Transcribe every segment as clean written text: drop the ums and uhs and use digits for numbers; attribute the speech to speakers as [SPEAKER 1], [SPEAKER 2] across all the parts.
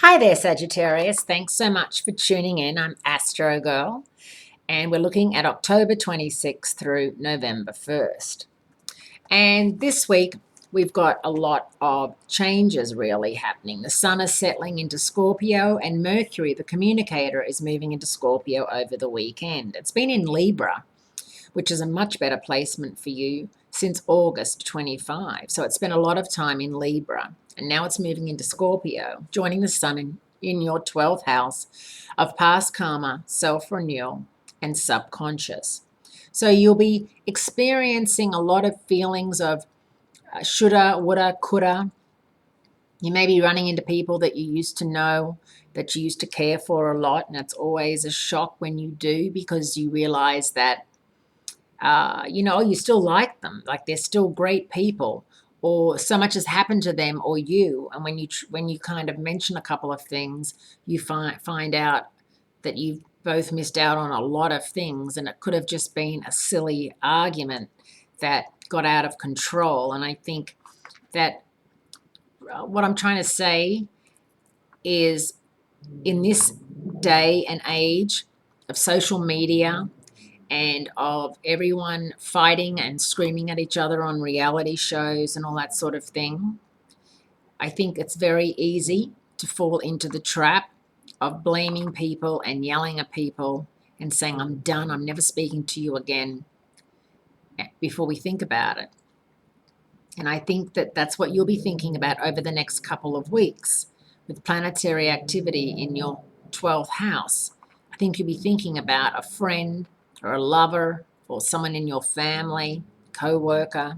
[SPEAKER 1] Hi there, Sagittarius. Thanks so much for tuning in. I'm Astrogirl, and we're looking at October 26th through November 1st. And this week, we've got a lot of changes really happening. The sun is settling into Scorpio, and Mercury, the communicator, is moving into Scorpio over the weekend. It's been in Libra, which is a much better placement for you since August 25. So it's spent a lot of time in Libra, and now it's moving into Scorpio, joining the sun in your 12th house of past karma, self-renewal, and subconscious. So you'll be experiencing a lot of feelings of shoulda, woulda, coulda. You may be running into people that you used to know, that you used to care for a lot, and it's always a shock when you do because you realize that you still like them, like they're still great people, or so much has happened to them or you. And when you kind of mention a couple of things, you find out that you've both missed out on a lot of things, and it could have just been a silly argument that got out of control. And I think that what I'm trying to say is, in this day and age of social media and of everyone fighting and screaming at each other on reality shows and all that sort of thing, I think it's very easy to fall into the trap of blaming people and yelling at people and saying, I'm done, I'm never speaking to you again, before we think about it. And I think that that's what you'll be thinking about over the next couple of weeks with planetary activity in your 12th house. I think you'll be thinking about a friend or a lover or someone in your family, co-worker,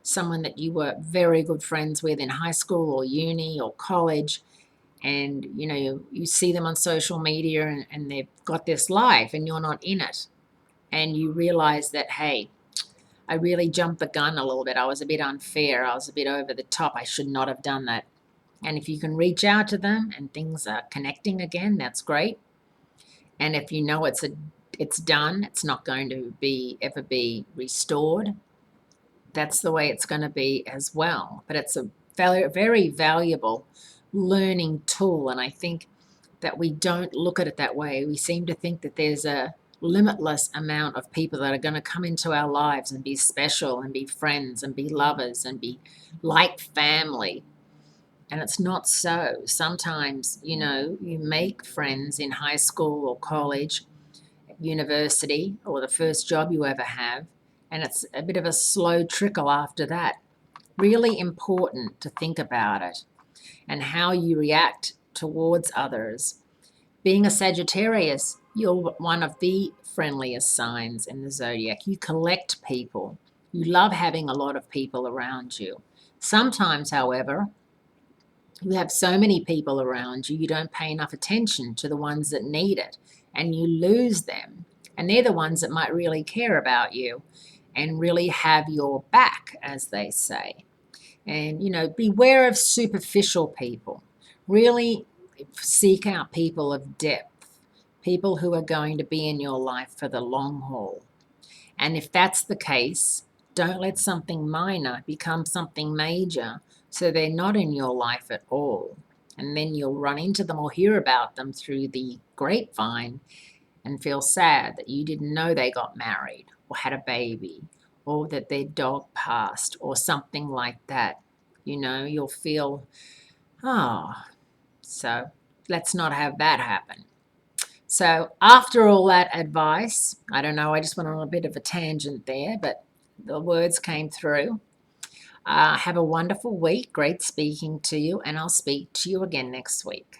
[SPEAKER 1] someone that you were very good friends with in high school or uni or college, and you see them on social media and they've got this life and you're not in it, and you realize that, hey, I really jumped the gun a little bit. I was a bit unfair. I was a bit over the top. I should not have done that. And if you can reach out to them and things are connecting again, that's great. And if you know it's done, it's not going to ever be restored, that's the way it's going to be as well. But it's a very valuable learning tool, and I think that we don't look at it that way. We seem to think that there's a limitless amount of people that are going to come into our lives and be special and be friends and be lovers and be like family. And it's not so. Sometimes, you make friends in high school or college, university, or the first job you ever have, and it's a bit of a slow trickle after that. Really important to think about it and how you react towards others. Being a Sagittarius, you're one of the friendliest signs in the zodiac. You collect people. You love having a lot of people around you. Sometimes, however, you have so many people around you, you don't pay enough attention to the ones that need it, and you lose them. And they're the ones that might really care about you and really have your back, as they say. And, beware of superficial people. Really seek out people of depth, people who are going to be in your life for the long haul. And if that's the case, don't let something minor become something major so they're not in your life at all. And then you'll run into them or hear about them through the grapevine and feel sad that you didn't know they got married or had a baby or that their dog passed or something like that. You'll feel, so let's not have that happen. So after all that advice, I don't know, I just went on a bit of a tangent there, but the words came through. Have a wonderful week. Great speaking to you, and I'll speak to you again next week.